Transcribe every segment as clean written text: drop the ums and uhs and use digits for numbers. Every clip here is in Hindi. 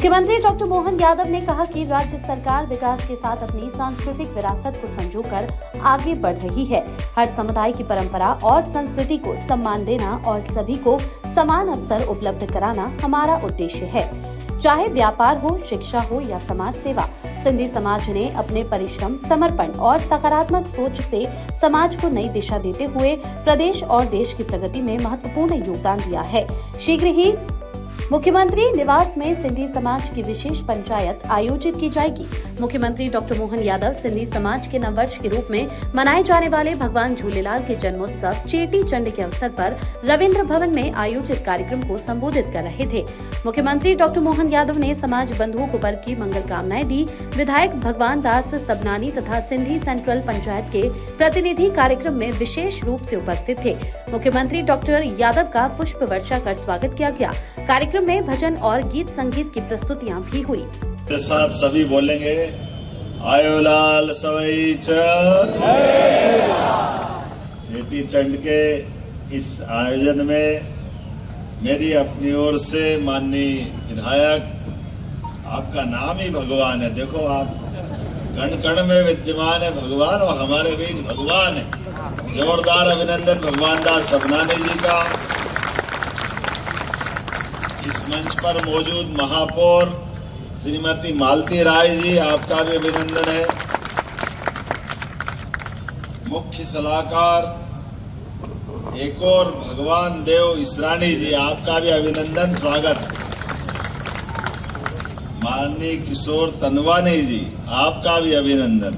मुख्यमंत्री डॉक्टर मोहन यादव ने कहा कि राज्य सरकार विकास के साथ अपनी सांस्कृतिक विरासत को संजोकर आगे बढ़ रही है। हर समुदाय की परंपरा और संस्कृति को सम्मान देना और सभी को समान अवसर उपलब्ध कराना हमारा उद्देश्य है। चाहे व्यापार हो, शिक्षा हो या समाज सेवा, सिंधी समाज ने अपने परिश्रम, समर्पण और सकारात्मक सोच से समाज को नई दिशा देते हुए प्रदेश और देश की प्रगति में महत्वपूर्ण योगदान दिया है। शीघ्र ही मुख्यमंत्री निवास में सिंधी समाज की विशेष पंचायत आयोजित की जाएगी। मुख्यमंत्री डॉक्टर मोहन यादव सिंधी समाज के नववर्ष के रूप में मनाए जाने वाले भगवान झूलेलाल के जन्मोत्सव चेटी चंड के अवसर पर रविंद्र भवन में आयोजित कार्यक्रम को संबोधित कर रहे थे। मुख्यमंत्री डॉक्टर मोहन यादव ने समाज बंधुओं को पर्व की मंगल कामनाएं दी। विधायक भगवान दास सबनानी तथा सिंधी सेंट्रल पंचायत के प्रतिनिधि कार्यक्रम में विशेष रूप से उपस्थित थे। मुख्यमंत्री डॉक्टर यादव का पुष्प वर्षा कर स्वागत किया गया। कार्यक्रम में भजन और गीत संगीत की प्रस्तुतियां भी हुई। के साथ सभी बोलेंगे, आयो लाल सवई चेटी चंड के इस आयोजन में मेरी अपनी ओर से माननीय विधायक, आपका नाम ही भगवान है। देखो, आप कण कण में विद्यमान है भगवान और हमारे बीच भगवान है। जोरदार अभिनंदन भगवान दास सबनानी जी का। इस मंच पर मौजूद महापौर श्रीमती मालती राय जी, आपका भी अभिनंदन है। मुख्य सलाहकार एक और भगवान देव इसरानी जी, आपका भी अभिनंदन, स्वागत। माननीय किशोर तनवानी जी, आपका भी अभिनंदन।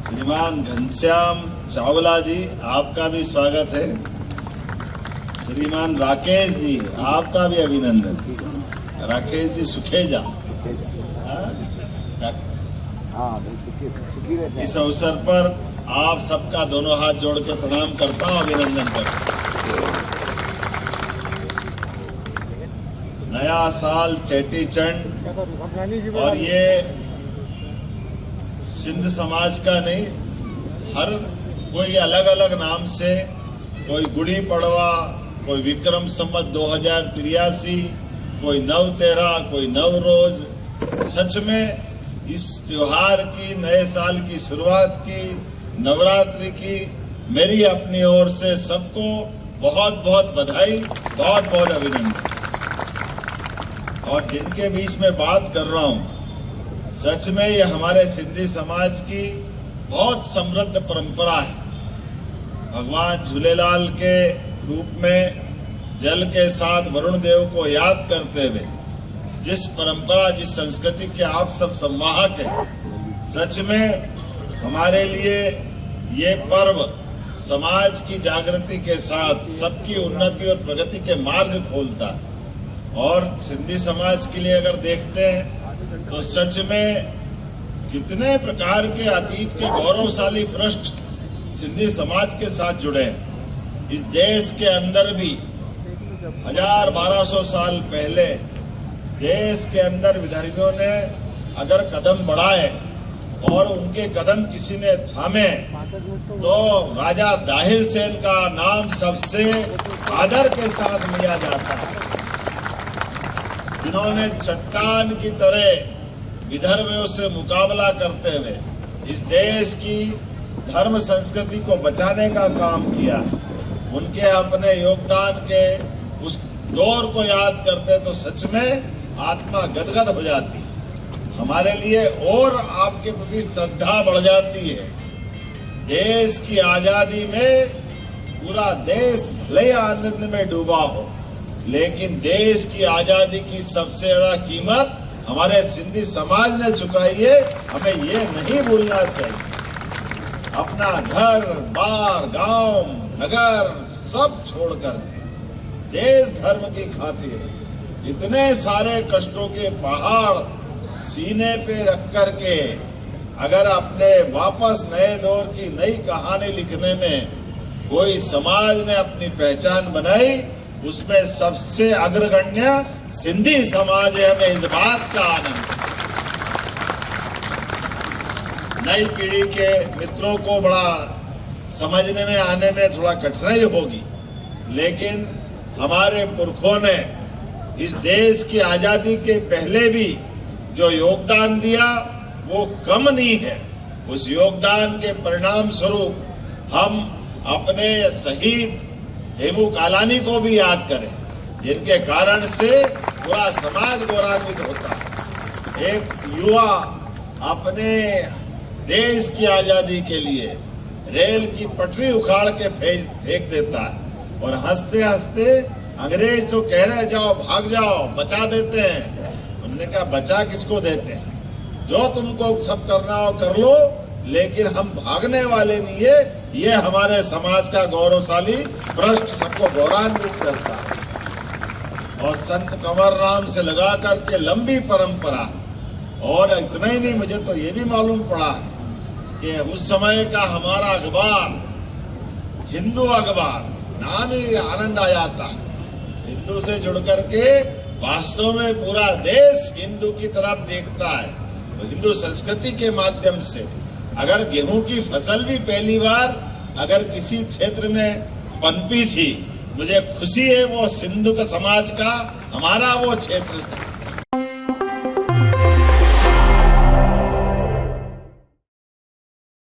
श्रीमान घनश्याम चावला जी, आपका भी स्वागत है। श्रीमान राकेश जी, आपका भी अभिनंदन। राकेश जी सुखेजा, इस अवसर पर आप सबका दोनों हाथ जोड़ के प्रणाम करता हूं, अभिनंदन करता हूं। नया साल चेटी चंड, और ये सिंध समाज का नहीं, हर कोई अलग अलग नाम से, कोई गुड़ी पड़वा, कोई विक्रम संवत 2083, कोई नवतेरा, कोई नवरोज। सच में इस त्योहार की, नए साल की शुरुआत की, नवरात्रि की मेरी अपनी ओर से सबको बहुत बहुत बधाई, बहुत बहुत अभिनंदन। और जिनके बीच में बात कर रहा हूं, सच में ये हमारे सिंधी समाज की बहुत समृद्ध परंपरा है। भगवान झूलेलाल के रूप में जल के साथ वरुण देव को याद करते हुए जिस परंपरा, जिस संस्कृति के आप सब संवाहक हैं, सच में हमारे लिए ये पर्व समाज की जागृति के साथ सबकी उन्नति और प्रगति के मार्ग खोलता है। और सिंधी समाज के लिए अगर देखते हैं तो सच में कितने प्रकार के अतीत के गौरवशाली पृष्ठ सिंधी समाज के साथ जुड़े हैं। इस देश के अंदर भी 1000-1200 साल पहले देश के अंदर विदर्भियों ने अगर कदम बढ़ाए और उनके कदम किसी ने थामे तो राजा दाहिर सेन का नाम सबसे आदर के साथ लिया जाता है, जिन्होंने चट्टान की तरह विदर्भियों से मुकाबला करते हुए इस देश की धर्म संस्कृति को बचाने का काम किया। उनके अपने योगदान के उस दौर को याद करते तो सच में आत्मा गदगद हो जाती है। हमारे लिए और आपके प्रति श्रद्धा बढ़ जाती है। देश की आजादी में पूरा देश भले आनंद में डूबा हो, लेकिन देश की आजादी की सबसे ज्यादा कीमत हमारे सिंधी समाज ने चुकाई है। हमें ये नहीं भूलना चाहिए। अपना घर बार, गांव, नगर सब छोड़कर देश धर्म की खातिर इतने सारे कष्टों के पहाड़ सीने पे रख कर के अगर अपने वापस नए दौर की नई कहानी लिखने में कोई समाज ने अपनी पहचान बनाई, उसमें सबसे अग्रगण्य सिंधी समाज है। हमें इस बात का आनंद। नई पीढ़ी के मित्रों को बड़ा समझने में आने में थोड़ा कठिनाई होगी, लेकिन हमारे पुरखों ने इस देश की आजादी के पहले भी जो योगदान दिया वो कम नहीं है। उस योगदान के परिणाम स्वरूप हम अपने शहीद हेमू कालानी को भी याद करें, जिनके कारण से पूरा समाज गौरवान्वित होता है। एक युवा अपने देश की आजादी के लिए रेल की पटरी उखाड़ के फेंक देता है और हंसते हंसते अंग्रेज तो कह रहे जाओ भाग जाओ, बचा देते हैं। उन्होंने कहा बचा किसको देते हैं, जो तुमको सब करना हो कर लो, लेकिन हम भागने वाले नहीं है। ये हमारे समाज का गौरवशाली पृष्ठ सबको गौरवान्वित करता है। और संत कंवर राम से लगा करके लंबी परंपरा। और इतना ही नहीं, मुझे तो ये भी मालूम पड़ा है कि उस समय का हमारा अखबार हिंदू अखबार, नाम ही आनंद आ जाता है। हिंदू से जुड़ करके वास्तव में पूरा देश हिंदू की तरफ देखता है। तो हिंदू संस्कृति के माध्यम से अगर गेहूं की फसल भी पहली बार अगर किसी क्षेत्र में पनपी थी, मुझे खुशी है वो सिंधु का समाज का हमारा वो क्षेत्र था।